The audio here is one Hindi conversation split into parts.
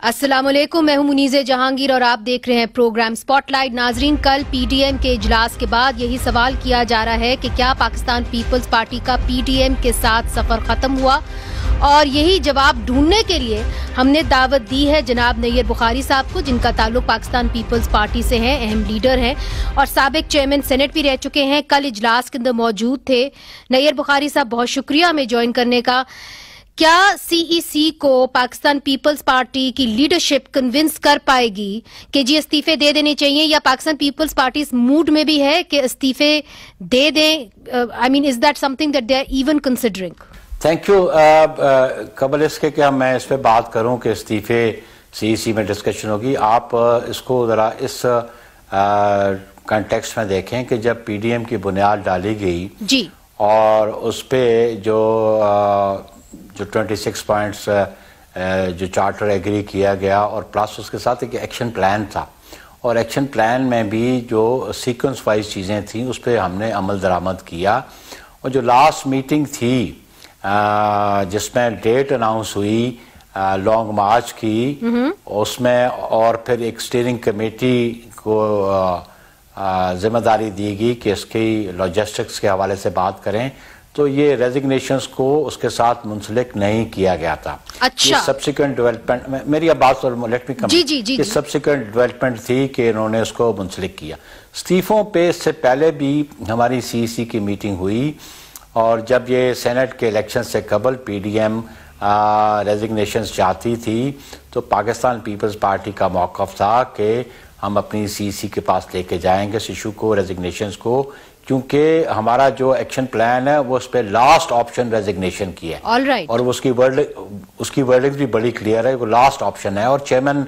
अस्सलामुअलैकुम, मैं हूं मुनीज़े जहांगीर और आप देख रहे हैं प्रोग्राम स्पॉटलाइट। नाजरीन, कल पीडीएम के इजलास के बाद यही सवाल किया जा रहा है कि क्या पाकिस्तान पीपल्स पार्टी का पीडीएम के साथ सफर खत्म हुआ, और यही जवाब ढूंढने के लिए हमने दावत दी है जनाब नैयर बुखारी साहब को, जिनका ताल्लुक पाकिस्तान पीपल्स पार्टी से है, अहम लीडर हैं और साबिक चेयरमैन सेनेट भी रह चुके हैं। कल इजलास के अंदर मौजूद थे। नैयर बुखारी साहब, बहुत शुक्रिया हमें ज्वाइन करने का। क्या सीईसी को पाकिस्तान पीपल्स पार्टी की लीडरशिप कन्विंस कर पाएगी कि जी इस्तीफे दे देने चाहिए, या पाकिस्तान पीपल्स पार्टी इस मूड में भी है कि इस्तीफे दे दें? I mean, is that something that they are even considering? Thank you. कबल इसके कि मैं इस पे बात करूं कि इस्तीफे सीईसी में डिस्कशन होगी, आप इसको ज़रा इस कॉन्टेक्स्ट में देखें कि जब पीडीएम की बुनियाद डाली गई जी, और उस पे जो 26 पॉइंट्स जो चार्टर एग्री किया गया, और प्लस उसके साथ एक एक्शन प्लान था, और एक्शन प्लान में भी जो सीक्वेंस वाइज चीज़ें थी उस पर हमने अमल दरामद किया। और जो लास्ट मीटिंग थी जिसमें डेट अनाउंस हुई लॉन्ग मार्च की, उसमें और फिर एक स्टीयरिंग कमेटी को जिम्मेदारी दी गई कि इसकी लॉजिस्टिक्स के हवाले से बात करें, तो ये रेजिग्नेशंस को उसके साथ मुंसलिक नहीं किया गया था। अच्छा। ये सब्सिक्वेंट डेवलपमेंट, मेरी अब बात लेट मी कम, ये सब्सिक्वेंट डेवलपमेंट थी कि इन्होंने उसको मुंसलिक किया। इस्तीफों पे इससे पहले भी हमारी सीईसी की मीटिंग हुई, और जब ये सेनेट के इलेक्शन से कबल पीडीएम रेजिग्नेशंस चाहती थी, तो पाकिस्तान पीपल्स पार्टी का मौक़िफ़ था कि हम अपनी सीईसी के पास लेके जाएंगे इस इशू को, रेजिग्नेशंस को, क्योंकि हमारा जो एक्शन प्लान है वो उस पर लास्ट ऑप्शन रेजिग्नेशन की है। right. और उसकी वर्डिंग भी बड़ी क्लियर है, वो लास्ट ऑप्शन है, और चेयरमैन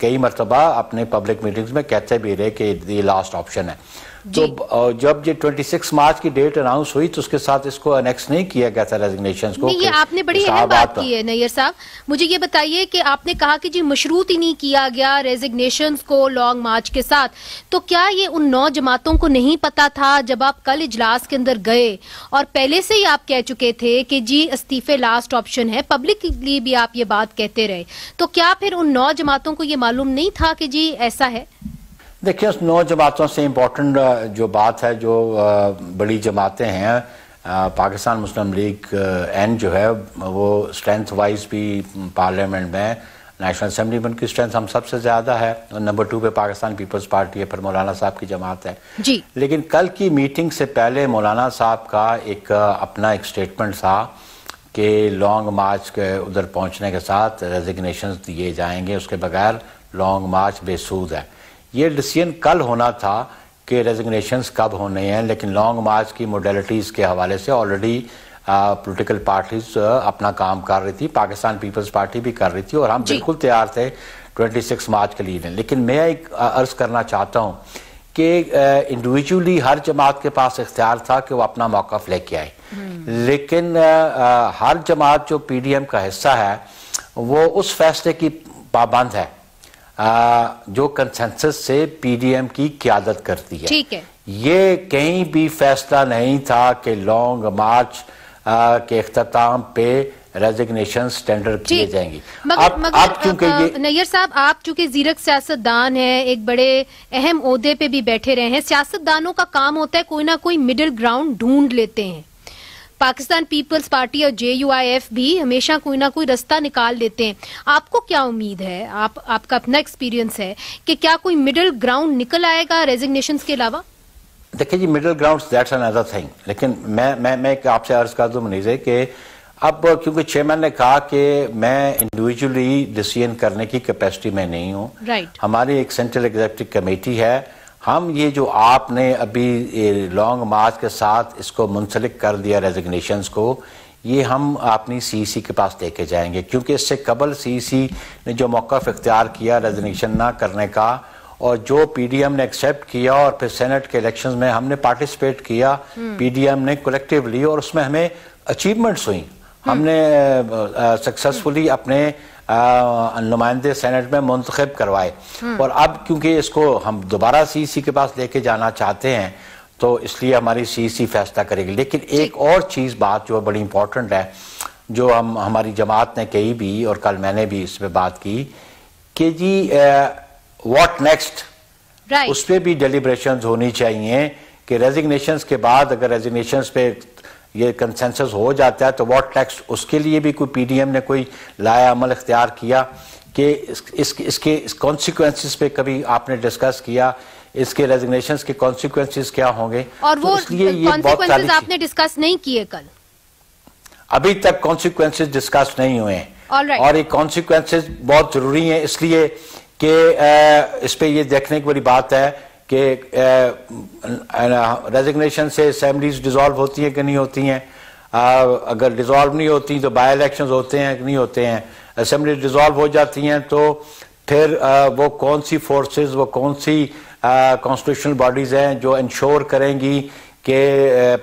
कई मरतबा अपने पब्लिक मीटिंग्स में कहते भी रहे कि ये लास्ट ऑप्शन है। तो जब ये 26 मार्च की डेट अनाउंस हुई तो उसके साथ इसको अनेक्स नहीं किया गया था रेजिग्नेशंस को। ये आपने बड़ी अहम बात की है नैयर साहब। मुझे ये बताइए कि आपने कहा कि जी मशरूत ही नहीं किया गया रेजिग्नेशंस को लॉन्ग मार्च के साथ, तो क्या ये उन 9 जमातों को नहीं पता था जब आप कल इजलास के अंदर गए, और पहले से ही आप कह चुके थे कि जी इस्तीफे लास्ट ऑप्शन है, पब्लिकली भी आप ये बात कहते रहे, तो क्या फिर उन 9 जमातों को ये मालूम नहीं था कि जी ऐसा है? देखिए, उस 9 जमातों से इम्पोर्टेंट जो बात है, जो बड़ी जमातें हैं, पाकिस्तान मुस्लिम लीग एन जो है वो स्ट्रेंथ वाइज भी पार्लियामेंट में नेशनल असेंबली में उनकी स्ट्रेंथ हम सबसे ज़्यादा है, और नंबर 2 पे पाकिस्तान पीपल्स पार्टी है, फिर मौलाना साहब की जमात है जी। लेकिन कल की मीटिंग से पहले मौलाना साहब का एक अपना एक स्टेटमेंट था कि लॉन्ग मार्च के उधर पहुँचने के साथ रेजिग्नेशन दिए जाएंगे, उसके बगैर लॉन्ग मार्च बेसूद है। ये डिसीजन कल होना था कि रेजिग्नेशंस कब होने हैं, लेकिन लॉन्ग मार्च की मोडेलिटीज़ के हवाले से ऑलरेडी पॉलिटिकल पार्टीज अपना काम कर रही थी, पाकिस्तान पीपल्स पार्टी भी कर रही थी, और हम बिल्कुल तैयार थे 26 मार्च के लिए। लेकिन मैं एक अर्ज करना चाहता हूँ कि इंडिविजुअली हर जमात के पास इख्तियार था कि वो अपना मौक़िफ़ लेके आए, लेकिन हर जमात जो पीडीएम का हिस्सा है वो उस फैसले की पाबंद है जो कंसेंसस से पीडीएम की क़यादत करती है। ठीक है। ये कहीं भी फैसला नहीं था कि लॉन्ग मार्च के इख्तिताम पे रेजिग्नेशंस टेंडर किए जाएंगी। मगर नैयर साहब, आप चूंकि ज़ीरक सियासतदान हैं, एक बड़े अहम ओहदे पे भी बैठे रहे हैं, सियासतदानों का काम होता है कोई ना कोई मिडिल ग्राउंड ढूंढ लेते हैं। पाकिस्तान पीपल्स पार्टी और JUIF भी हमेशा कोई ना कोई रास्ता निकाल लेते हैं। आपको क्या उम्मीद है, आपका अपना एक्सपीरियंस है कि क्या कोई मिडिल ग्राउंड निकल आएगा रेजिग्नेशंस के अलावा? देखिए जी, middle ground that's another thing, लेकिन मैं आपसे अर्ज कर दूं मुनीज़े कि अब क्योंकि चेयरमैन ने कहा कि मैं इंडिविजुअली डिसीजन करने की कैपेसिटी में नहीं हूँ, हमारी एक सेंट्रल एग्जीक्यूटिव कमेटी है, हम ये जो आपने अभी लॉन्ग मार्च के साथ इसको मुंसलिक कर दिया रेजिग्नेशंस को, ये हम अपनी सीईसी के पास लेके जाएंगे, क्योंकि इससे कबल सीईसी ने जो मौक़िफ़ इख्तियार किया रेजिग्नेशन ना करने का, और जो पीडीएम ने एक्सेप्ट किया, और फिर सेनेट के इलेक्शंस में हमने पार्टिसिपेट किया पीडीएम ने कोलेक्टिवली, और उसमें हमें अचीवमेंट्स हुई, हमने सक्सेसफुली अपने नुमाइंदे सेनेट में मुंतखब करवाए, और अब क्योंकि इसको हम दोबारा सीईसी के पास लेके जाना चाहते हैं, तो इसलिए हमारी सीईसी फैसला करेगी। लेकिन एक और चीज़ बात जो बड़ी इंपॉर्टेंट है, जो हमारी जमात ने कही भी और कल मैंने भी इस पे बात की कि जी व्हाट नेक्स्ट, उस पर भी डेलिब्रेशंस होनी चाहिए कि रेजिग्नेशंस के बाद अगर रेजिग्नेशंस पे ये कंसेंसस हो जाता है तो व्हाट नेक्स्ट, उसके लिए भी कोई पीडीएम ने कोई लाया अमल इख्तियार किया कि इसके कॉन्सिक्वेंसेस पे कभी आपने डिस्कस किया, इसके रेजिग्नेशंस के कॉन्सिक्वेंसेस क्या होंगे? और वो कॉन्सिक्वेंसेस आपने डिस्कस नहीं किए कल? अभी तक कॉन्सिक्वेंसेस डिस्कस नहीं हुए हैं और ये कॉन्सिक्वेंसेस बहुत जरूरी हैं इसलिए कि इस पे ये देखने की बड़ी बात है कि रेजिग्नेशन से असेंबलीज डिसॉल्व होती हैं कि नहीं होती हैं, अगर डिसॉल्व नहीं होती तो बाय इलेक्शंस होते हैं कि नहीं होते हैं, असेंबली डिसॉल्व हो जाती हैं तो फिर वो कौन सी फोर्सेस, वो कौन सी कॉन्स्टिट्यूशनल बॉडीज हैं जो इंश्योर करेंगी कि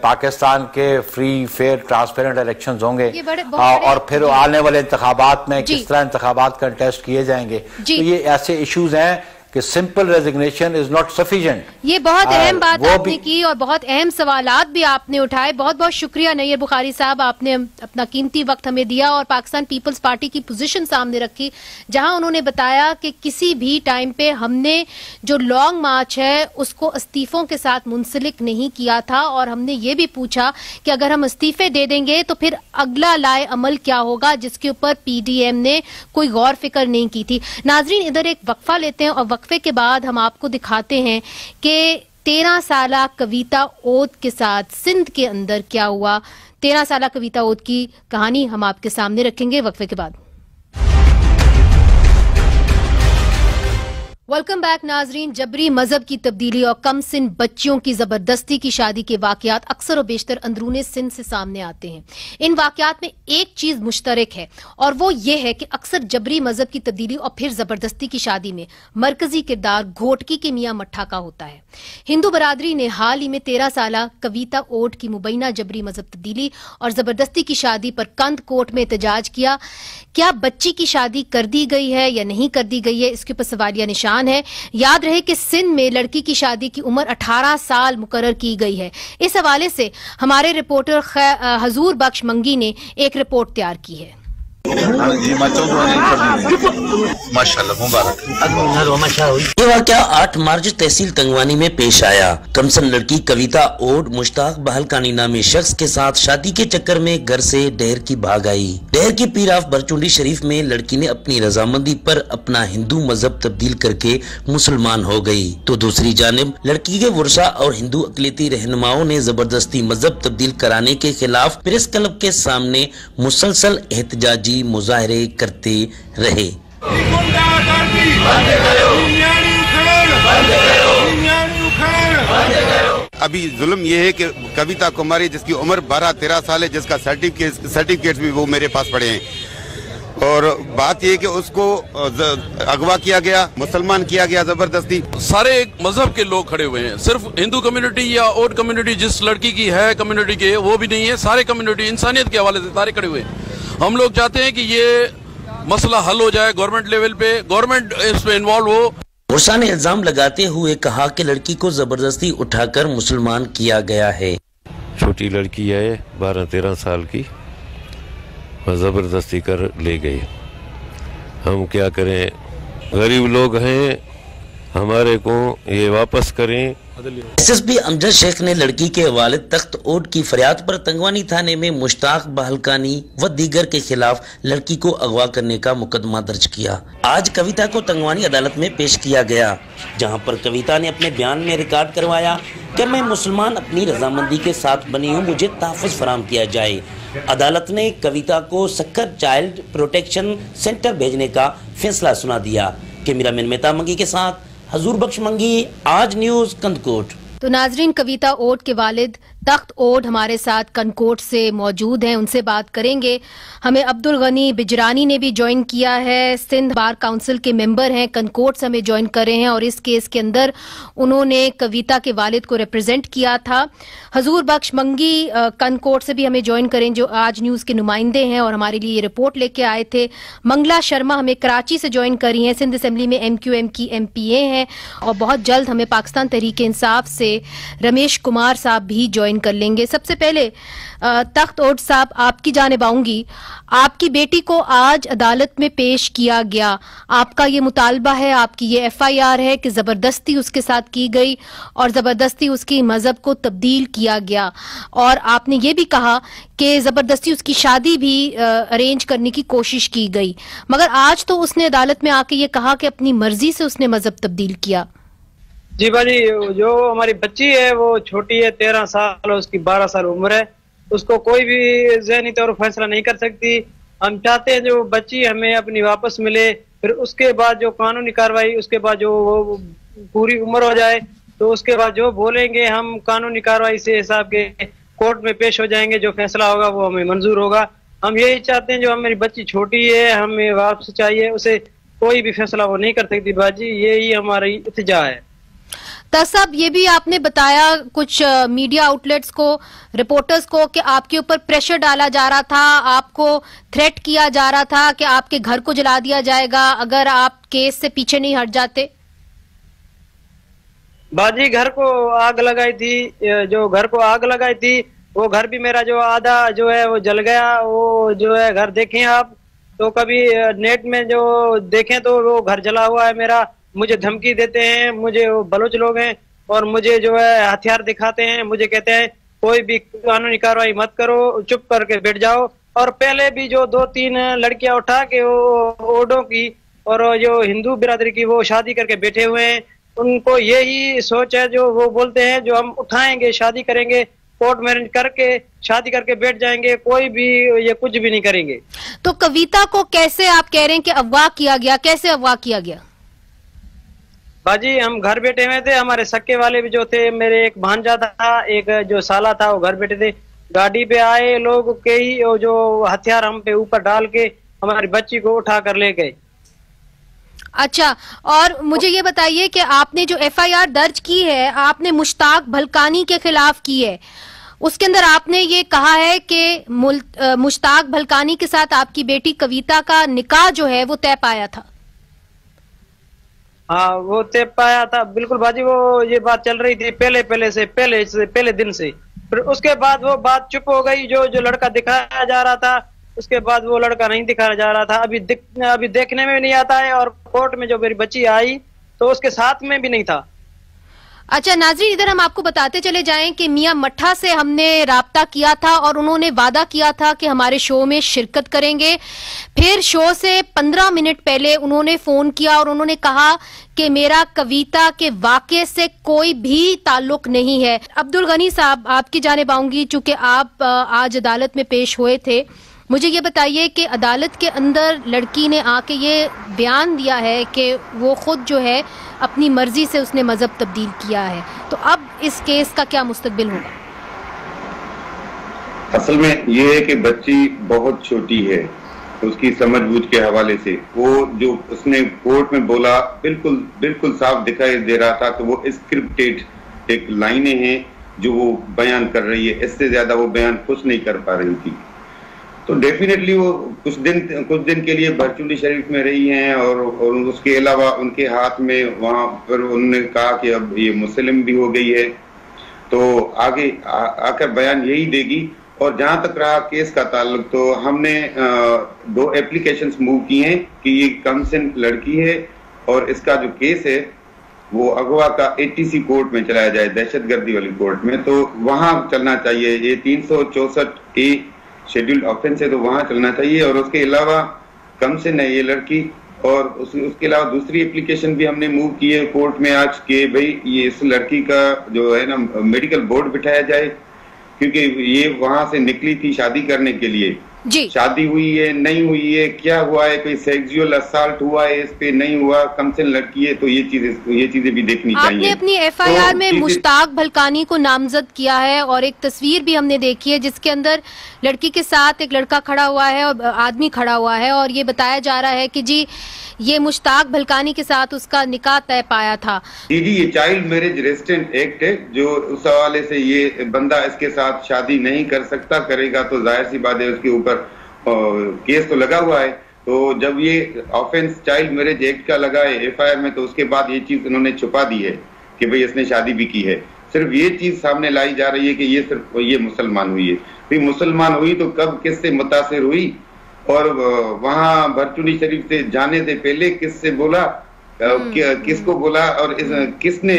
पाकिस्तान के फ्री फेयर ट्रांसपेरेंट इलेक्शंस होंगे और फिर आने वाले इंतखाबात में किस तरह इंतखाबात कंटेस्ट किए जाएंगे। तो ये ऐसे इश्यूज हैं कि simple resignation is not sufficient. ये बहुत अहम बात आपने की और बहुत अहम सवालात भी आपने उठाए। बहुत बहुत शुक्रिया नैयर बुखारी साहब, आपने अपना कीमती वक्त हमें दिया और पाकिस्तान पीपल्स पार्टी की पोजीशन सामने रखी, जहां उन्होंने बताया कि किसी भी टाइम पे हमने जो लॉन्ग मार्च है उसको इस्तीफों के साथ मुंसलिक नहीं किया था और हमने ये भी पूछा कि अगर हम इस्तीफे दे देंगे तो फिर अगला लाए अमल क्या होगा, जिसके ऊपर पीडीएम ने कोई गौर फिक्र नहीं की थी। नाजरीन, इधर एक वक्फा लेते हैं और वक्फे के बाद हम आपको दिखाते हैं कि 13 साला कविता ओद के साथ सिंध के अंदर क्या हुआ। 13 साला कविता ओद की कहानी हम आपके सामने रखेंगे वक्फे के बाद। वेलकम बैक नाजरीन। जबरी मजहब की तब्दीली और कम सिन बच्चियों की जबरदस्ती की शादी के वाकयात अक्सर और बेशतर अंदरूने सिंध से सामने आते हैं। इन वाकयात में एक चीज मुश्तरक है और वो ये है कि अक्सर जबरी मजहब की तब्दीली और फिर जबरदस्ती की शादी में मरकजी किरदार घोटकी के मियां मट्ठा का होता है। हिंदू बरादरी ने हाल ही में 13 साला कविता ओट की मुबैना जबरी मजहब तब्दीली और जबरदस्ती की शादी पर कंद कोर्ट में एहतजाज किया। क्या बच्ची की शादी कर दी गई है या नहीं कर दी गई है, इसके ऊपर सवालिया निशान है। याद रहे कि सिंध में लड़की की शादी की उम्र 18 साल मुकर्रर की गई है। इस हवाले से हमारे रिपोर्टर हजूर बख्श मंगी ने एक रिपोर्ट तैयार की है। माशाल्लाह मुबारक। ये वाकया 8 मार्च तहसील तंगवानी में पेश आया। कमसन लड़की कविता ओड मुश्ताक बहलकानी नामी शख्स के साथ शादी के चक्कर में घर से डहर की भाग आई। डहर की पीराफ बरचुंडी शरीफ में लड़की ने अपनी रजामंदी पर अपना हिंदू मजहब तब्दील करके मुसलमान हो गई, तो दूसरी जानिब लड़की के वर्षा और हिंदू अकलियती रहनुमाओं ने जबरदस्ती मजहब तब्दील कराने के खिलाफ प्रेस क्लब के सामने मुसलसल एहतजाजी मुजाहरे करते रहे। अभी जुल्म ये है कि कविता कुमारी जिसकी उम्र 12-13 साल है, जिसका सर्टिफिकेट्स भी वो मेरे पास पड़े हैं, और बात यह कि उसको अगवा किया गया, मुसलमान किया गया जबरदस्ती। सारे मजहब के लोग खड़े हुए हैं, सिर्फ हिंदू कम्युनिटी या और कम्युनिटी जिस लड़की की है कम्युनिटी के वो भी नहीं है, सारे कम्युनिटी इंसानियत के हवाले से सारे खड़े हुए हैं। हम लोग चाहते हैं कि ये मसला हल हो जाए, गवर्नमेंट लेवल पे गवर्नमेंट इसमें इन्वॉल्व हो। वर्षा ने इल्जाम लगाते हुए कहा कि लड़की को जबरदस्ती उठाकर मुसलमान किया गया है। छोटी लड़की है 12-13 साल की, जबरदस्ती कर ले गई। हम क्या करें, गरीब लोग हैं, हमारे को ये वापस करें। एसएसपी अमजद शेख ने लड़की के वालिद तख्त ओट की फरियाद पर तंगवानी थाने में मुश्ताक बहलकानी व दीगर के खिलाफ लड़की को अगवा करने का मुकदमा दर्ज किया। आज कविता को तंगवानी अदालत में पेश किया गया, जहां पर कविता ने अपने बयान में रिकॉर्ड करवाया कि मैं मुसलमान अपनी रजामंदी के साथ बनी हूँ, मुझे तहफ़्फ़ुज़ फराहम किया जाए। अदालत ने कविता को सक्कर चाइल्ड प्रोटेक्शन सेंटर भेजने का फैसला सुना दिया। कैमरामैन मेहता मंगी के साथ हजूर बख्श मंगी, आज न्यूज कंदकोट। तो नाजरीन, कविता ओट के वालिद तख्त ओट हमारे साथ कनकोट से मौजूद हैं, उनसे बात करेंगे। हमें अब्दुल गनी बिजरानी ने भी ज्वाइन किया है, सिंध बार काउंसिल के मेंबर हैं, कनकोट से हमें ज्वाइन कर रहे हैं और इस केस के अंदर उन्होंने कविता के वालिद को रिप्रेजेंट किया था। हजूर बख्श मंगी कनकोट से भी हमें ज्वाइन करें, जो आज न्यूज के नुमाइंदे हैं और हमारे लिए ये रिपोर्ट लेके आए थे। मंगला शर्मा हमें कराची से ज्वाइन करी हैं, सिंध असेंबली में MQM की MPA हैं और बहुत जल्द हमें पाकिस्तान तहरीक इंसाफ से रमेश कुमार साहब भी ज्वाइन ज्वाइन कर लेंगे। सबसे पहले तख्त ओट साहब, आपकी जानिब आऊंगी। आपकी बेटी को आज अदालत में पेश किया गया, आपका ये मुतालबा है, आपकी ये FIR है कि जबरदस्ती उसके साथ की गई और जबरदस्ती उसकी मजहब को तब्दील किया गया, और आपने ये भी कहा कि जबरदस्ती उसकी शादी भी अरेंज करने की कोशिश की गई, मगर आज तो उसने अदालत में आके ये कहा कि अपनी मर्जी से उसने मजहब तब्दील किया। जी बाजी, जो हमारी बच्ची है वो छोटी है, 13 साल, उसकी 12 साल उम्र है, उसको कोई भी ज़हनी तौर पर फैसला नहीं कर सकती। हम चाहते हैं जो बच्ची हमें अपनी वापस मिले, फिर उसके बाद जो कानूनी कार्रवाई, उसके बाद जो वो पूरी उम्र हो जाए तो उसके बाद जो बोलेंगे हम कानूनी कार्रवाई से हिसाब के कोर्ट में पेश हो जाएंगे, जो फैसला होगा वो हमें मंजूर होगा। हम यही चाहते हैं, जो हमारी बच्ची छोटी है, हमें वापस चाहिए, उसे कोई भी फैसला वो नहीं कर सकती बाजी, यही हमारी इल्तिजा है। साहब, ये भी आपने बताया कुछ मीडिया आउटलेट्स को, रिपोर्टर्स को, कि आपके ऊपर प्रेशर डाला जा रहा था, आपको थ्रेट किया जा रहा था कि आपके घर को जला दिया जाएगा अगर आप केस से पीछे नहीं हट जाते। बाजी, घर को आग लगाई थी, जो घर को आग लगाई थी वो घर भी मेरा जो आधा जो है वो जल गया। वो जो है घर देखें आप तो कभी नेट में जो देखें तो वो घर जला हुआ है मेरा। मुझे धमकी देते हैं, मुझे वो बलोच लोग हैं और मुझे जो है हथियार दिखाते हैं, मुझे कहते हैं कोई भी कानूनी कार्रवाई मत करो, चुप करके बैठ जाओ। और पहले भी जो 2-3 लड़कियां उठा के वो ओडों की और जो हिंदू बिरादरी की वो शादी करके बैठे हुए हैं, उनको यही सोच है, जो वो बोलते हैं जो हम उठाएंगे, शादी करेंगे, कोर्ट मैरिज करके शादी करके बैठ जाएंगे, कोई भी ये कुछ भी नहीं करेंगे। तो कविता को कैसे आप कह रहे हैं कि अगवा किया गया, कैसे अगवा किया गया? बाजी, हम घर बैठे हुए थे, हमारे सक्के वाले भी जो थे, मेरे एक भांजा था, एक जो साला था, वो घर बैठे थे। गाड़ी पे आए लोग के ही जो हथियार हम पे ऊपर डाल के हमारी बच्ची को उठा कर ले गए। अच्छा, और मुझे ये बताइए कि आपने जो FIR दर्ज की है, आपने मुश्ताक भलकानी के खिलाफ की है, उसके अंदर आपने ये कहा है कि मुश्ताक भलकानी के साथ आपकी बेटी कविता का निकाह जो है वो तय पाया था। हाँ, वो तय पाया था, बिल्कुल बाजी। वो ये बात चल रही थी पहले दिन से। फिर उसके बाद वो बात चुप हो गई। जो लड़का दिखाया जा रहा था, उसके बाद वो लड़का नहीं दिखाया जा रहा था। अभी देखने में भी नहीं आता है, और कोर्ट में जो मेरी बच्ची आई तो उसके साथ में भी नहीं था। अच्छा नाज़रीन, इधर हम आपको बताते चले जाएं कि मियां मट्ठा से हमने राब्ता किया था और उन्होंने वादा किया था कि हमारे शो में शिरकत करेंगे। फिर शो से 15 मिनट पहले उन्होंने फोन किया और उन्होंने कहा कि मेरा कविता के वाक़े से कोई भी ताल्लुक नहीं है। अब्दुल गनी साहब, आपकी जानिब आऊंगी, चूंकि आप आज अदालत में पेश हुए थे। मुझे ये बताइए कि अदालत के अंदर लड़की ने आके ये बयान दिया है कि वो खुद जो है अपनी मर्जी से उसने मजहब तब्दील किया है, तो अब इस केस का क्या मुस्तकबिल होगा? असल में ये है कि बच्ची बहुत छोटी है, उसकी समझबूझ के हवाले से वो जो उसने कोर्ट में बोला बिल्कुल साफ दिखाई दे रहा था। तो वो स्क्रिप्टेड एक लाइनें हैं जो वो बयान कर रही है, इससे ज्यादा वो बयान कुछ नहीं कर पा रही थी। तो डेफिनेटली वो कुछ दिन के लिए बरचुंडी शरीफ में रही हैं, और उसके अलावा उनके हाथ में वहां पर उन्होंने कहा कि अब ये मुस्लिम भी हो गई है, तो आगे आकर बयान यही देगी। और जहां तक रहा केस का ताल्लुक, तो हमने 2 एप्लीकेशंस मूव की हैं कि ये कंसेंट लड़की है और इसका जो केस है वो अगवा का ATC कोर्ट में चलाया जाए, दहशतगर्दी वाली कोर्ट में, तो वहां चलना चाहिए। ये 364A शेड्यूल्ड ऑफेंस है, तो वहां चलना चाहिए। और उसके अलावा कम से नहीं ये लड़की, और उसके अलावा दूसरी एप्लीकेशन भी हमने मूव की है कोर्ट में आज कि भाई ये इस लड़की का जो है ना मेडिकल बोर्ड बिठाया जाए, क्योंकि ये वहां से निकली थी शादी करने के लिए। जी, शादी हुई है नहीं हुई है, क्या हुआ है, कोई सेक्सुअल असॉल्ट हुआ है इस पे नहीं हुआ, कम से लड़की है, तो ये चीजें भी देखनी चाहिए। आपने अपनी FIR में मुश्ताक भलकानी को नामजद किया है और एक तस्वीर भी हमने देखी है जिसके अंदर लड़की के साथ एक लड़का खड़ा हुआ है और आदमी खड़ा हुआ है, और ये बताया जा रहा है कि जी ये मुश्ताक भलकानी के साथ उसका निकाह तय पाया था। जी, ये चाइल्ड मैरिज रेजिस्टेंट एक्ट है, जो उस हवाले से ये बंदा इसके साथ शादी नहीं कर सकता, करेगा तो जाहिर सी बात है उसके ऊपर केस तो लगा हुआ है। तो जब ये ऑफेंस चाइल्ड मैरिज एक्ट का लगा है FIR में, तो उसके बाद ये चीज उन्होंने छुपा दी है कि भाई इसने शादी भी की है। सिर्फ ये चीज सामने लाई जा रही है कि ये सिर्फ ये मुसलमान हुई है। फिर मुसलमान हुई तो कब किससे मुतासिर हुई, और वहां भरचुनी शरीफ से जाने से पहले किससे बोला, किसको बोला, और किसने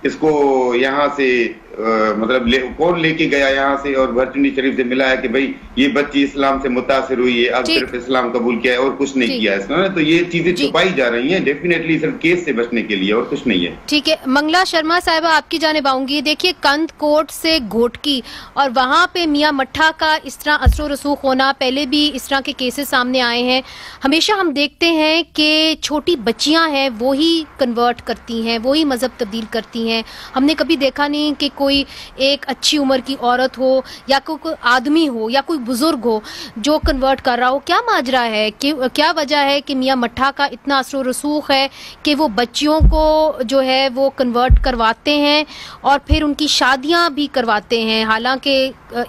इसको यहाँ से मतलब कौन लेके गया यहाँ से और भरचुनी शरीफ से मिला है कि भाई ये बच्ची इस्लाम से मुतासिर हुई है, अब सिर्फ इस्लाम कबूल किया है और कुछ नहीं किया इसने। तो ये चीजें छुपाई जा रही हैं डेफिनेटली सिर्फ केस से बचने के लिए और कुछ नहीं है। ठीक है, मंगला शर्मा साहिबा आपकी जानिब आऊंगी। देखिए, कंद कोट से घोटकी और वहाँ पे मियाँ मट्ठा का इस तरह असर रसूख होना, पहले भी इस तरह के केसेस सामने आए हैं। हमेशा हम देखते हैं कि छोटी बच्चियां हैं वो ही कन्वर्ट करती हैं, वो ही मजहब तब्दील करती हैं। हमने कभी देखा नहीं कि कोई एक अच्छी उम्र की औरत हो या कोई आदमी हो या कोई बुजुर्ग हो जो कन्वर्ट कर रहा हो। क्या माजरा है कि क्या वजह है कि मियाँ मट्ठा का इतना असर रसूख है कि वो बच्चियों को जो है वो कन्वर्ट करवाते हैं और फिर उनकी शादियां भी करवाते हैं, हालांकि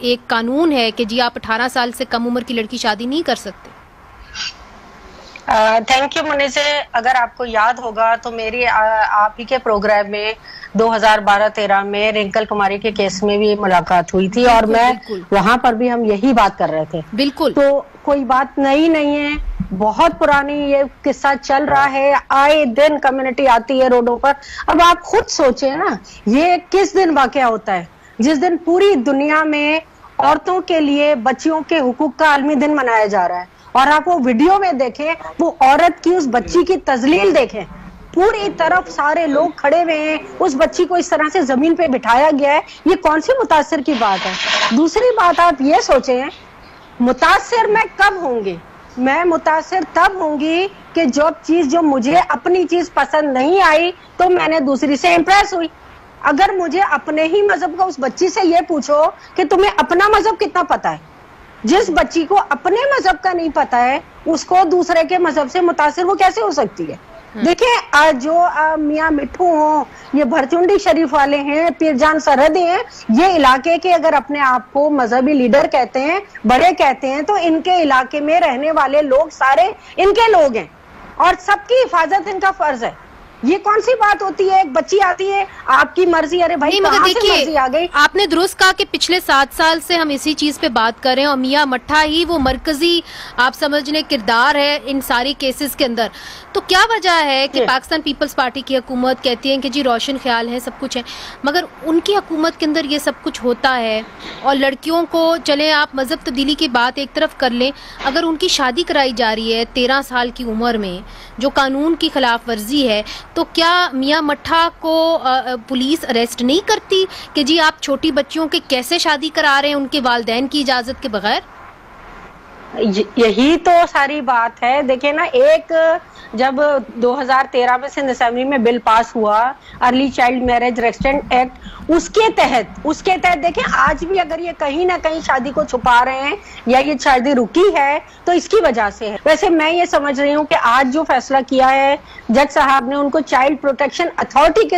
एक कानून है कि जी आप 18 साल से कम उम्र की लड़की शादी नहीं कर सकते। थैंक यू मुनीसे। अगर आपको याद होगा तो मेरी आप ही के प्रोग्राम में 2012-13 में रिंकल कुमारी के केस में भी मुलाकात हुई थी और मैं वहां पर भी हम यही बात कर रहे थे। बिल्कुल, तो कोई बात नई नहीं है, बहुत पुरानी ये किस्सा चल रहा है, आए दिन कम्युनिटी आती है रोडों पर। अब आप खुद सोचे ना, ये किस दिन वाकया होता है? जिस दिन पूरी दुनिया में औरतों के लिए बच्चियों के हुकूक का आलमी दिन मनाया जा रहा है। और आप वो वीडियो में देखें, वो औरत की उस बच्ची की तजलील देखें, पूरी तरफ सारे लोग खड़े हुए हैं, उस बच्ची को इस तरह से जमीन पे बिठाया गया है। ये कौन सी मुतासिर की बात है? दूसरी बात आप ये सोचें, मुतासिर मैं कब होंगी? मैं मुतासिर तब होंगी कि जो मुझे अपनी चीज पसंद नहीं आई तो मैंने दूसरी से इम्प्रेस हुई। अगर मुझे अपने ही मजहब का उस बच्ची से ये पूछो कि तुम्हें अपना मजहब कितना पता है, जिस बच्ची को अपने मजहब का नहीं पता है उसको दूसरे के मजहब से मुतासिर वो कैसे हो सकती है? देखिए, जो मियाँ मिट्ठू हो, ये भरचुंडी शरीफ वाले हैं, पीरजान सरहदी हैं, ये इलाके के अगर अपने आप को मजहबी लीडर कहते हैं, बड़े कहते हैं, तो इनके इलाके में रहने वाले लोग सारे इनके लोग हैं और सबकी हिफाजत इनका फर्ज है। ये कौन सी बात होती है? एक बच्ची आती है, आपकी मर्जी, अरे भाई मगर देखिए, आ गई। आपने दुरुस्त कहा कि पिछले 7 साल से हम इसी चीज पे बात कर रहे हैं और मियाँ मट्ठा ही वो मरकजी आप समझने किरदार है इन सारी केसेस के अंदर। तो क्या वजह है कि पाकिस्तान पीपल्स पार्टी की हुकूमत कहती है कि जी रोशन ख्याल है, सब कुछ है, मगर उनकी हुकूमत के अंदर ये सब कुछ होता है और लड़कियों को, चले आप मजहब तब्दीली की बात एक तरफ कर लें, अगर उनकी शादी कराई जा रही है 13 साल की उम्र में, जो कानून की खिलाफ वर्जी है, तो क्या मियाँ मट्ठा को पुलिस अरेस्ट नहीं करती कि जी आप छोटी बच्चियों के कैसे शादी करा रहे हैं उनके वालिदैन की इजाजत के बगैर? यही तो सारी बात है। देखिए ना, एक जब 2013 में सिंध असेंबली में बिल पास हुआ, early child marriage restaurant act, उसके तहत देखें, आज भी अगर ये कहीं ना कहीं शादी को छुपा रहे हैं या ये शादी रुकी है तो इसकी वजह से है। वैसे मैं ये समझ रही हूँ कि आज जो फैसला किया है जज साहब ने, उनको चाइल्ड प्रोटेक्शन अथॉरिटी के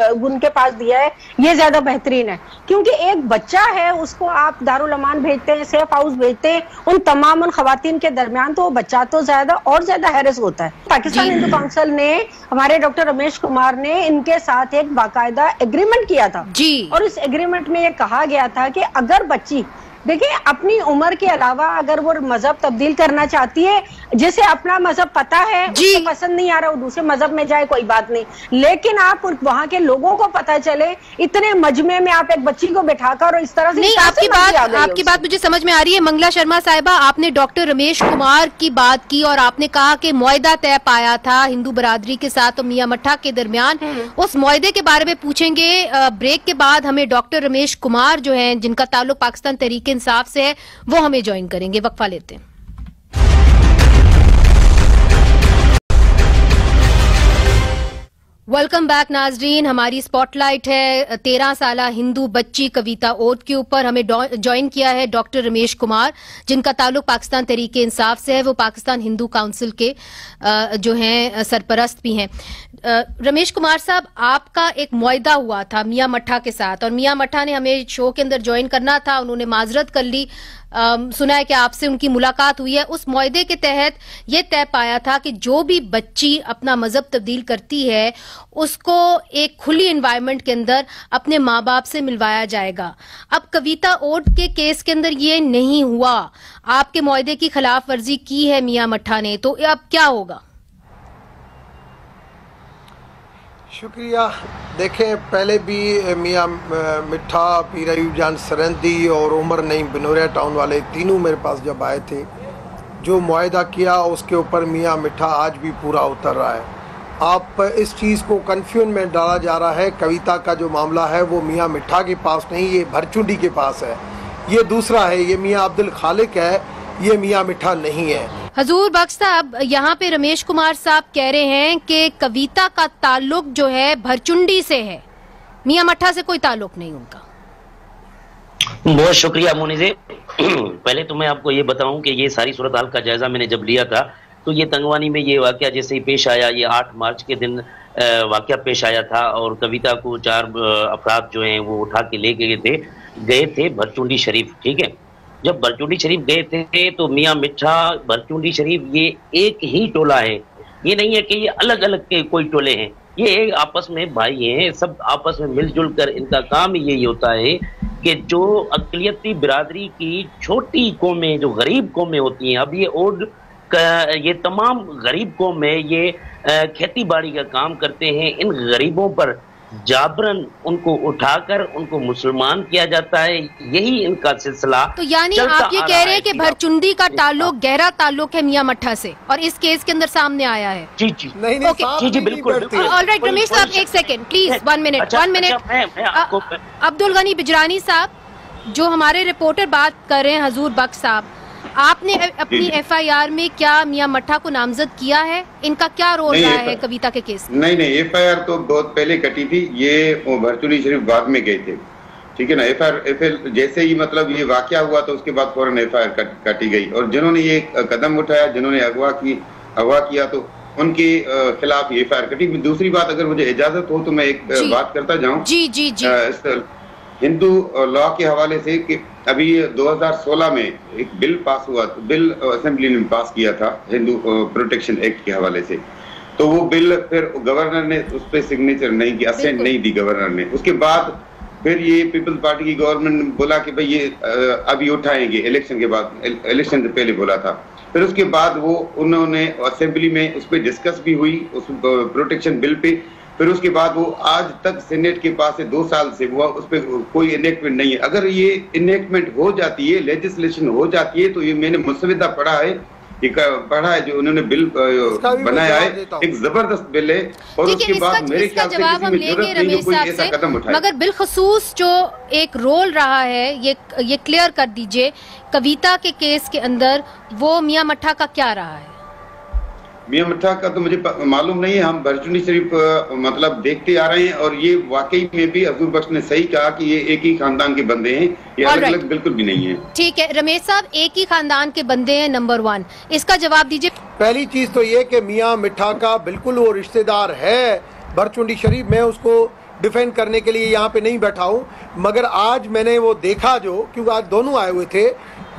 उनके पास दिया है, ये ज्यादा बेहतरीन है। क्योंकि एक बच्चा है, उसको आप दारुल अमान भेजते हैं, सेफ हाउस भेजते हैं, उन तमाम उन खवातीन के दरमियान तो वो बच्चा तो ज्यादा और ज्यादा हैरेस होता है। पाकिस्तान हिंदू काउंसिल ने, हमारे डॉक्टर रमेश कुमार ने इनके साथ एक बाकायदा एग्रीमेंट किया था जी, और इस एग्रीमेंट में ये कहा गया था कि अगर बच्ची, देखिए, अपनी उम्र के अलावा अगर वो मजहब तब्दील करना चाहती है, जिसे अपना मजहब पता है, उसको पसंद नहीं आ रहा, वो दूसरे मजहब में जाए, कोई बात नहीं, लेकिन आप वहाँ के लोगों को पता चले, इतने मजमे में आप एक बच्ची को बैठाकर और इस तरह से नहीं, आपकी बात मुझे समझ में आ रही है। मंगला शर्मा साहिबा, आपने डॉक्टर रमेश कुमार की बात की और आपने कहा कि मुआहदा तय पाया था हिंदू बरादरी के साथ और मियाँ मट्ठा के दरमियान। उस मुआहदे के बारे में पूछेंगे ब्रेक के बाद। हमें डॉक्टर रमेश कुमार जो है, जिनका ताल्लुक पाकिस्तान तहरीक इंसाफ से है, वो हमें ज्वाइन करेंगे। वक्फा लेते हैं। वेलकम बैक नाजरीन, हमारी स्पॉटलाइट है 13 साला हिंदू बच्ची कविता ओट के ऊपर। हमें ज्वाइन किया है डॉक्टर रमेश कुमार, जिनका ताल्लुक पाकिस्तान तहरीक इंसाफ से है, वो पाकिस्तान हिंदू काउंसिल के जो हैं सरपरस्त भी हैं। रमेश कुमार साहब, आपका एक मुआहदा हुआ था मियाँ मट्ठा के साथ और मियाँ मट्ठा ने हमें शो के अंदर ज्वाइन करना था, उन्होंने माजरत कर ली, सुना है कि आपसे उनकी मुलाकात हुई है। उस मुआहदे के तहत ये तय पाया था कि जो भी बच्ची अपना मजहब तब्दील करती है उसको एक खुली एनवायरनमेंट के अंदर अपने माँ बाप से मिलवाया जाएगा। अब कविता ओट के केस के अंदर ये नहीं हुआ, आपके मुआहदे की खिलाफ वर्जी की है मियां मट्ठा ने, तो अब क्या होगा? शुक्रिया। देखें, पहले भी मियां मिठा, पीर अयूब जान सरंदी और उमर नईम बिनोरिया टाउन वाले तीनों मेरे पास जब आए थे, जो मुआहदा किया उसके ऊपर मियां मिठा आज भी पूरा उतर रहा है। आप इस चीज़ को कन्फ्यूजन में डाला जा रहा है। कविता का जो मामला है वो मियां मिठा के पास नहीं, ये भरचुंडी के पास है। ये दूसरा है, ये मियां अब्दुल खालिक है, ये मियां मिठा नहीं है। हजूर बख्श साहब, यहाँ पे रमेश कुमार साहब कह रहे हैं कि कविता का ताल्लुक जो है भरचुंडी से है, मियां मट्ठा से कोई ताल्लुक नहीं उनका। बहुत शुक्रिया मुनीज़े। पहले तो मैं आपको ये बताऊं कि ये सारी सूरत हाल का जायजा मैंने जब लिया था तो ये तंगवानी में ये वाकया जैसे ही पेश आया, ये 8 मार्च के दिन वाकया पेश आया था और कविता को 4 अफराद जो हैं वो उठा के ले गए थे भरचुंडी शरीफ। ठीक है, जब भरचुंडी शरीफ गए थे तो मियां मिठा, भरचुंडी शरीफ ये एक ही टोला है, ये नहीं है कि ये अलग अलग के कोई टोले हैं, ये आपस में भाई हैं, सब आपस में मिलजुल कर इनका काम यही होता है कि जो अक़लियती बिरादरी की छोटी कौमें, जो गरीब कौमें होती हैं, अब ये तमाम गरीब कौमें ये खेती बाड़ी का काम करते हैं, इन गरीबों पर जाबरन उनको उठाकर उनको मुसलमान किया जाता है, यही इनका सिलसिला। तो यानी आप ये कह रहे हैं कि भरचुंडी का ताल्लुक, गहरा ताल्लुक है मियां मट्ठा से और इस केस के अंदर सामने आया है। जी जी नहीं, ओके, जी बिल्कुल। ऑलराइट रमेश साहब, एक second please, 1 minute. Abdul Gani Bijrani साहब, जो हमारे रिपोर्टर बात कर रहे हैं हजूर बख्श साहब, आपने अपनी FIR में क्या मियां मट्ठा को नामजद किया है? इनका क्या रोल रहा है कविता के केस में? नहीं, FIR तो बहुत पहले कटी थी, ये भरचुंडी शरीफ बाद में गए थे। ठीक है ना, FIR जैसे ही मतलब ये वाकया हुआ तो उसके बाद फौरन FIR काटी गई और जिन्होंने ये कदम उठाया, जिन्होंने अगवा किया तो उनके खिलाफ ये FIR कटी। दूसरी बात, अगर मुझे इजाजत हो तो मैं एक बात करता जाऊँ जी। हिंदू लॉ के हवाले से कि अभी 2016 में एक बिल पास हुआ, बिल असेंबली ने पास किया था हिंदू प्रोटेक्शन एक्ट के हवाले से, तो वो बिल फिर गवर्नर ने उस पर सिग्नेचर नहीं किया, असेंट नहीं दी गवर्नर ने। उसके बाद फिर ये पीपल्स पार्टी की गवर्नमेंट ने बोला कि भाई ये अभी उठाएंगे इलेक्शन के बाद, इलेक्शन से पहले बोला था। फिर उसके बाद वो उन्होंने असेंबली में उस पर डिस्कस भी हुई उस प्रोटेक्शन बिल पे। फिर उसके बाद वो आज तक सेनेट के पास है, 2 साल से वो उस पर कोई इनेक्टमेंट नहीं है। अगर ये इनेक्टमेंट हो जाती है, लेजिस्लेशन हो जाती है, तो ये मैंने मुसविदा पढ़ा है जो उन्होंने बिल बनाया है, एक जबरदस्त बिल है और उसके बाद मेरे ख्याल से किसी में जरूरत नहीं है कोई ऐसा कदम उठाए। मगर बिलखसूस जो एक रोल रहा है, ये क्लियर कर दीजिए, कविता के केस के अंदर वो मियां मट्ठा का क्या रहा है? मियां मट्ठा का तो मुझे मालूम नहीं है, हम भरचुंडी शरीफ मतलब देखते आ रहे हैं और ये वाकई में भी हजूर बख्श ने सही कहा कि ये एक ही खानदान के बंदे हैं, ये अलग अलग बिल्कुल भी नहीं है। ठीक है रमेश साहब, एक ही खानदान के बंदे हैं, नंबर 1, इसका जवाब दीजिए। पहली चीज तो ये कि मियां मिठा का बिल्कुल वो रिश्तेदार है भरचुंडी शरीफ, मैं उसको डिफेंड करने के लिए यहाँ पे नहीं बैठा हूँ, मगर आज मैंने वो देखा जो, क्योंकि आज दोनों आए हुए थे,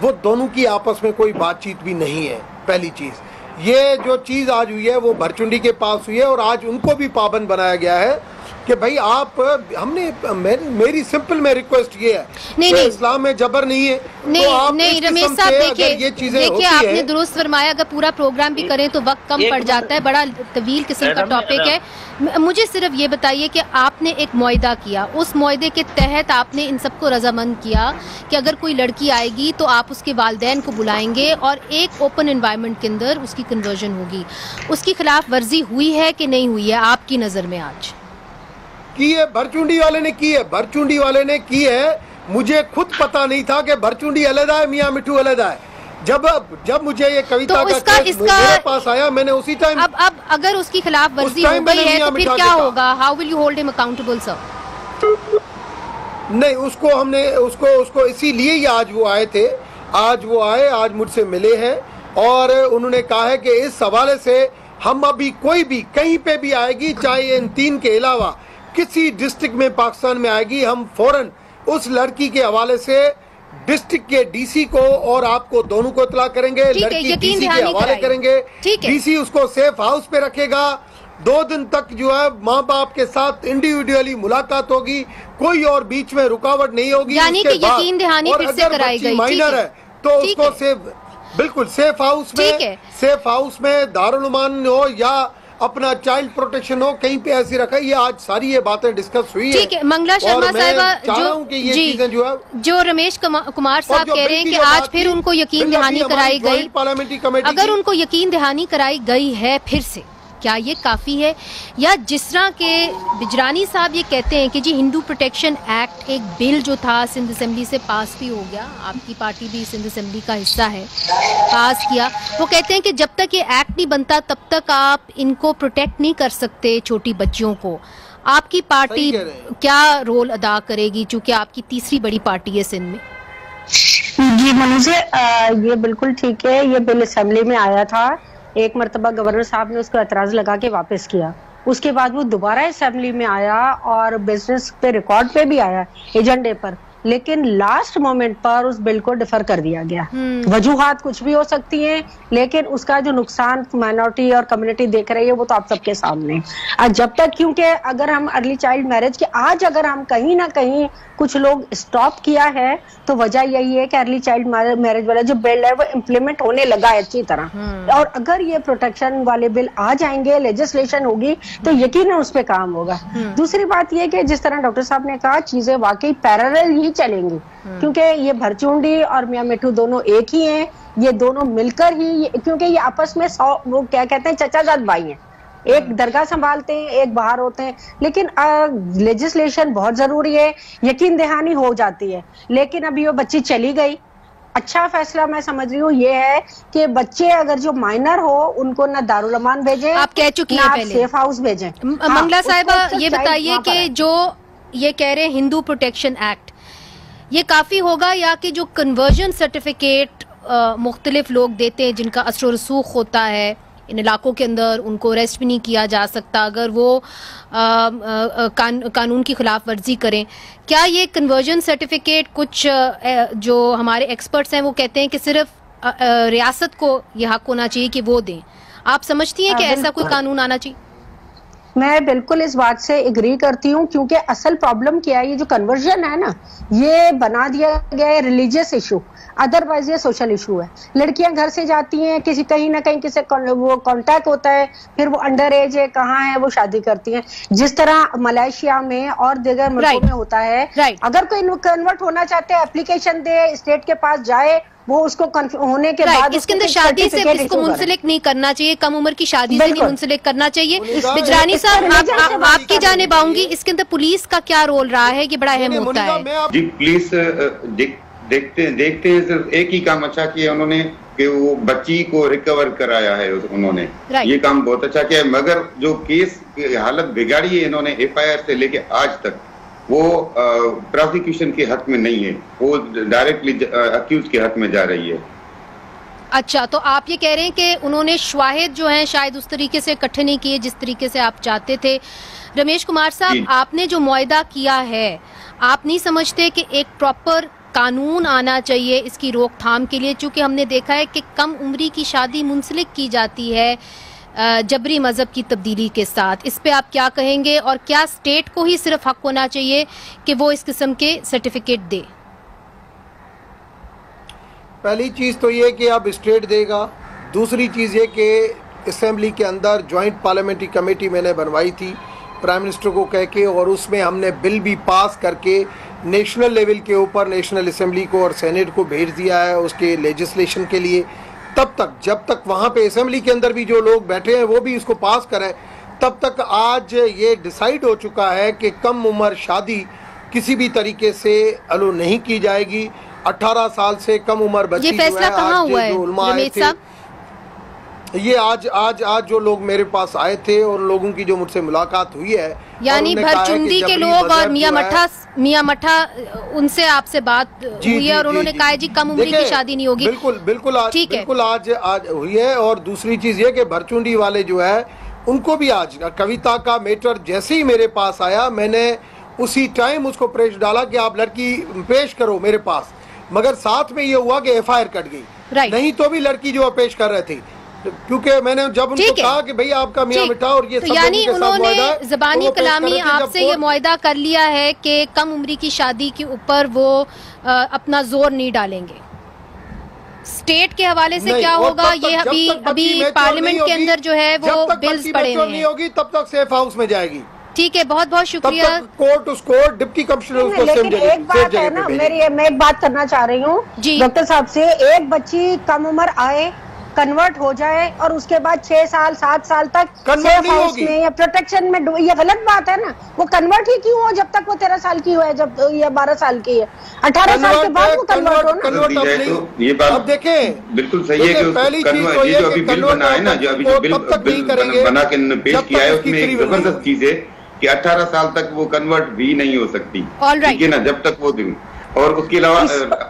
वो दोनों की आपस में कोई बातचीत भी नहीं है। पहली चीज ये जो चीज़ आज हुई है वो भरचुंडी के पास हुई है और आज उनको भी पाबंद बनाया गया है कि भाई आप, मेरी सिंपल में रिक्वेस्ट ये है, नहीं, इस्लाम में जबर नहीं है। नहीं, तो आप नहीं रमेश साहब, देखिए आपने दुरुस्त फरमाया, अगर पूरा प्रोग्राम भी करें तो वक्त कम पड़ जाता है, बड़ा तवील किस्म का टॉपिक है। मुझे सिर्फ ये बताइए कि आपने एक मुआहदा किया, उस मुआहदे के तहत आपने इन सबको रजामंद किया कि अगर कोई लड़की आएगी तो आप उसके वालिदैन को बुलाएंगे और एक ओपन एनवायरनमेंट के अंदर उसकी कन्वर्जन होगी। उसकी खिलाफ वर्जी हुई है कि नहीं हुई है आपकी नज़र में? आज की है, भरचुंडी वाले ने की है, भरचुंडी वाले ने की है। मुझे खुद पता नहीं था कि भरचुंडी अलहदा है, मियां मिठू अलहदा है। जब मुझे ये कविता तो का केस मेरे पास आया, मैंने उसी टाइम अब अगर उसकी खिलाफ वर्जी हो गई है तो फिर क्या होगा? How will you hold him accountable sir? नहीं, उसको हमने उसको इसीलिए ही आज वो आए थे, आज मुझसे मिले हैं और उन्होंने कहा है कि इस हवाले से हम अभी कोई भी कहीं पे भी आएगी, चाहे इन 3 के अलावा किसी डिस्ट्रिक्ट में पाकिस्तान में आएगी, हम फौरन उस लड़की के हवाले से डिस्ट्रिक्ट के डीसी को और आपको दोनों को इतला करेंगे, लड़की डीसी के हवाले करेंगे, डीसी उसको सेफ हाउस पे रखेगा। 2 दिन तक जो है माँ बाप के साथ इंडिविजुअली मुलाकात होगी, कोई और बीच में रुकावट नहीं होगी। यानी कि यकीन दहानी फिर से कराई गई। माइनर है तो उसको बिल्कुल सेफ हाउस में दारुल उमान हो या अपना चाइल्ड प्रोटेक्शन हो, कहीं पे ऐसी रखा। ये आज सारी ये बातें डिस्कस हुई है। ठीक है, मंगला शर्मा साहिबा जो रमेश कुमार साहब कह रहे हैं कि आज फिर उनको यकीन दहानी कराई गई, पार्लियामेंट्री कमेटी, अगर उनको यकीन दहानी कराई गई है फिर से, क्या ये काफी है? या जिस तरह के बिजरानी साहब ये कहते हैं कि जी हिंदू प्रोटेक्शन एक्ट एक बिल जो था सिंध असेंबली से पास भी हो गया, आपकी पार्टी भी सिंध असेंबली का हिस्सा है, पास किया, वो कहते हैं कि जब तक ये एक्ट नहीं बनता तब तक आप इनको प्रोटेक्ट नहीं कर सकते छोटी बच्चियों को। आपकी पार्टी क्या रोल अदा करेगी, चूंकि आपकी तीसरी बड़ी पार्टी है सिंध में? जी मनोज, ये बिल्कुल ठीक है। ये बिल असेंबली में आया था, एक मरतबा गवर्नर साहब ने उसको एतराज लगा के वापस किया, उसके बाद वो दोबारा असेंबली में आया और बिजनेस पे रिकॉर्ड पे भी आया एजेंडे पर, लेकिन लास्ट मोमेंट पर उस बिल को डिफर कर दिया गया। वजूहात कुछ भी हो सकती हैं, लेकिन उसका जो नुकसान माइनॉरिटी और कम्युनिटी देख रही है वो तो आप सबके सामने। और जब तक, क्योंकि अगर हम अर्ली चाइल्ड मैरिज के आज अगर हम कहीं ना कहीं कुछ लोग स्टॉप किया है तो वजह यही है कि अर्ली चाइल्ड मैरिज वाला जो बिल है वो इम्प्लीमेंट होने लगा है अच्छी तरह, और अगर ये प्रोटेक्शन वाले बिल आ जाएंगे, लेजिस्लेशन होगी तो यकीनन उस पर काम होगा। दूसरी बात ये कि जिस तरह डॉक्टर साहब ने कहा, चीजें वाकई पैरेलल ही चलेंगी, क्योंकि ये भरचुंडी और मियां मिठू दोनों एक ही हैं, ये दोनों मिलकर ही, क्योंकि ये आपस में वो क्या कहते हैं चचाजाद भाई हैं, एक दरगाह संभालते हैं, एक बाहर होते हैं, लेकिन लेजिस्लेशन बहुत जरूरी है, यकीन दहानी हो जाती है। लेकिन अभी वो बच्ची चली गई, अच्छा फैसला मैं समझ रही हूँ ये है कि बच्चे अगर जो माइनर हो उनको ना दारुल अमान भेजें, आप कह चुकी हैं पहले, सेफ हाउस भेजें। मंगला साहिबा ये बताइए कि जो ये कह रहे हैं हिंदू प्रोटेक्शन एक्ट, ये काफी होगा या कि जो कन्वर्जन सर्टिफिकेट मुख्तलिफ लोग देते हैं जिनका असर रसूख होता है इन इलाकों के अंदर, उनको अरेस्ट भी नहीं किया जा सकता अगर वो कानून की खिलाफ वर्जी करें, क्या ये कन्वर्जन सर्टिफिकेट कुछ जो हमारे एक्सपर्ट्स हैं वो कहते हैं कि सिर्फ रियासत को ये हक होना चाहिए कि वो दें? आप समझती हैं कि ऐसा कोई कानून आना चाहिए? मैं बिल्कुल इस बात से एग्री करती हूँ, क्योंकि असल प्रॉब्लम क्या है, ये जो कन्वर्जन है ना, ये बना दिया गया है रिलीजियस इशू, अदरवाइज ये सोशल इशू है। लड़कियां घर से जाती हैं, किसी कहीं ना कहीं किसी वो कांटेक्ट होता है, फिर वो अंडर एज है, कहाँ है, वो शादी करती हैं, जिस तरह मलेशिया में और दीगर मुल्कों में होता है। अगर कोई कन्वर्ट होना चाहते हैं, एप्लीकेशन दे, स्टेट के पास जाए, वो उसको होने के बाद इसके अंदर शादी से इसको मुंसलिक नहीं करना चाहिए, कम उम्र की शादी से नहीं मुंसलिक करना चाहिए। बिजरानी साहब आपकी जानिब आऊंगी, इसके अंदर पुलिस का क्या रोल रहा है, ये बड़ा अहम होता है। जी पुलिस देखते हैं सिर्फ एक ही काम अच्छा किया उन्होंने कि वो बच्ची को रिकवर कराया है उन्होंने, ये काम बहुत अच्छा किया है, मगर जो केस की हालत बिगाड़ी है इन्होंने FIR से लेके आज तक, वो प्रोसिक्यूशन के हक में नहीं है, वो डायरेक्टली अक्यूज के हक में जा रही है। अच्छा, तो आप ये कह रहे हैं कि उन्होंने शवाहिद जो हैं शायद उस तरीके से इकट्ठे नहीं किए जिस तरीके से आप चाहते थे। रमेश कुमार साहब, आपने जो मुआहदा किया है, आप नहीं समझते कि एक प्रॉपर कानून आना चाहिए इसकी रोकथाम के लिए? चूंकि हमने देखा है कि कम उम्री की शादी मुंसलिक की जाती है जबरी मजहब की तब्दीली के साथ, इस पे आप क्या कहेंगे? और क्या स्टेट को ही सिर्फ हक होना चाहिए कि वो इस किस्म के सर्टिफिकेट दे? पहली चीज तो ये कि अब स्टेट देगा, दूसरी चीज ये कि असेंबली के अंदर जॉइंट पार्लियामेंट्री कमेटी मैंने बनवाई थी प्राइम मिनिस्टर को कह के, और उसमें हमने बिल भी पास करके नेशनल लेवल के ऊपर नेशनल असेंबली को और सेनेट को भेज दिया है उसके लेजिस्लेशन के लिए। तब तक जब तक वहाँ पे असेंबली के अंदर भी जो लोग बैठे हैं वो भी इसको पास करें, तब तक आज ये डिसाइड हो चुका है कि कम उम्र शादी किसी भी तरीके से अलो नहीं की जाएगी। 18 साल से कम उम्र बच्ची ये फैसला कहाँ हुआ है रमेश साहब? ये आज जो लोग मेरे पास आए थे और लोगों की जो मुझसे मुलाकात हुई है, यानी भरचुंडी के लोग और मियां मठा उनसे आपसे बात हुई है और उन्होंने कहा जी कम उम्र की शादी नहीं होगी। बिल्कुल आज हुई है। और दूसरी चीज ये कि भरचुंडी वाले जो है उनको भी आज कविता का मैटर जैसे ही मेरे पास आया, मैंने उसी टाइम उसको प्रेस डाला कि आप लड़की पेश करो मेरे पास, मगर साथ में ये हुआ कि FIR कट गई, नहीं तो भी लड़की जो पेश कर रहे थे, क्योंकि मैंने जब उनको कहा कि भाई आपका मियां मिठा और ये तो यानी उन्होंने ज़बानी कलामी आपसे ये मुआहदा कर लिया है कि कम उम्री की शादी के ऊपर वो अपना जोर नहीं डालेंगे। स्टेट के हवाले से क्या होगा ये अभी पार्लियामेंट के अंदर जो है वो बिल्स पड़े हैं, नहीं होगी तब तक सेफ हाउस में जाएगी। ठीक है, बहुत बहुत शुक्रिया। कोर्ट उसको डिप्टी कमिश्नर, लेकिन एक बात है ना, मैं एक बात करना चाह रही हूँ डॉक्टर साहब से, एक बच्ची कम उम्र आए, कन्वर्ट हो जाए और उसके बाद 6 साल 7 साल तक सेफ हाउस में या प्रोटेक्शन में, ये गलत बात है ना। वो कन्वर्ट ही क्यों हो जब तक वो 13 साल की हो, जब या 12 साल की है, 18 साल के बाद वो कन्वर्ट हो ना। ये बात अब देखें बिल्कुल सही है कि पहली चीज तो ये जो अभी बिल बना है ना, जो अभी जो बिल बना के पेश किया है, उसमें एक जबरदस्त चीज है कि 18 साल तक वो कन्वर्ट भी नहीं हो सकती, ठीक है ना, जब तक वो दिन। और उसके अलावा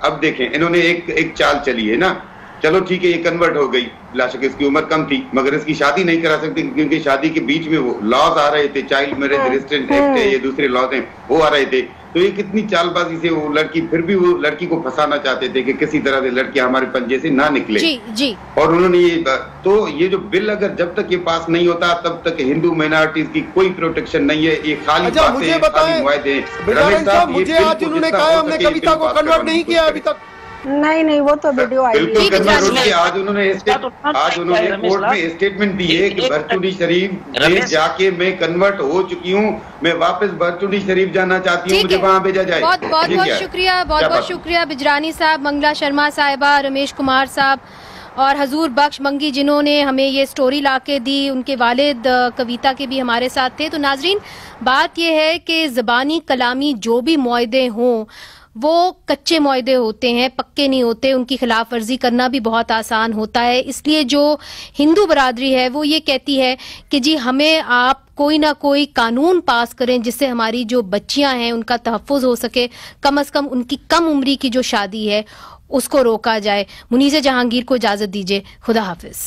अब देखें इन्होंने एक चाल चली है ना, चलो ठीक है ये कन्वर्ट हो गई, लाशक इसकी उम्र कम थी मगर इसकी शादी नहीं करा सकती क्योंकि शादी के बीच में वो लॉज आ रहे थे, चाइल्ड मैरिज रेस्ट्रेंट एक्ट है, ये दूसरे लॉज हैं वो आ रहे थे। तो ये कितनी चालबाजी से वो लड़की, फिर भी वो लड़की को फंसाना चाहते थे कि किसी तरह से लड़कियां हमारे पंजे से ना निकले। जी। और उन्होंने ये जो बिल अगर जब तक ये पास नहीं होता तब तक हिंदू माइनॉरिटीज की कोई प्रोटेक्शन नहीं है, ये खाली बातें, खाली मुआहदे। रमेश साहब मुझे आज उन्होंने कहा हमने कविता को कन्वर्ट नहीं किया अभी तक। नहीं वो तो वीडियो आई है। आज उन्होंने कोर्ट में स्टेटमेंट दी है कि बरचुडी शरीफ जाके मैं कन्वर्ट हो चुकी हूँ, मैं वापस बरचुडी शरीफ जाना चाहती हूँ, मुझे वहाँ भेजा जाए। बहुत शुक्रिया बिजरानी साहब, मंगला शर्मा साहिबा, रमेश कुमार साहब और हजूर बख्श मंगी जिन्होंने हमें ये स्टोरी लाके दी। उनके वालिद कविता के भी हमारे साथ थे। तो नाजरीन, बात यह है कि ज़बानी कलामी जो भी मुआहदे हों वो कच्चे मुआहदे होते हैं, पक्के नहीं होते, उनकी खिलाफ वर्जी करना भी बहुत आसान होता है। इसलिए जो हिंदू बरादरी है वो ये कहती है कि जी हमें आप कोई ना कोई कानून पास करें जिससे हमारी जो बच्चियां हैं उनका तहफ़्फ़ुज़ हो सके, कम अज़ कम उनकी कम उम्री की जो शादी है उसको रोका जाए। मुनीज़ जहांगीर को इजाज़त दीजिए, खुदा हाफिज़।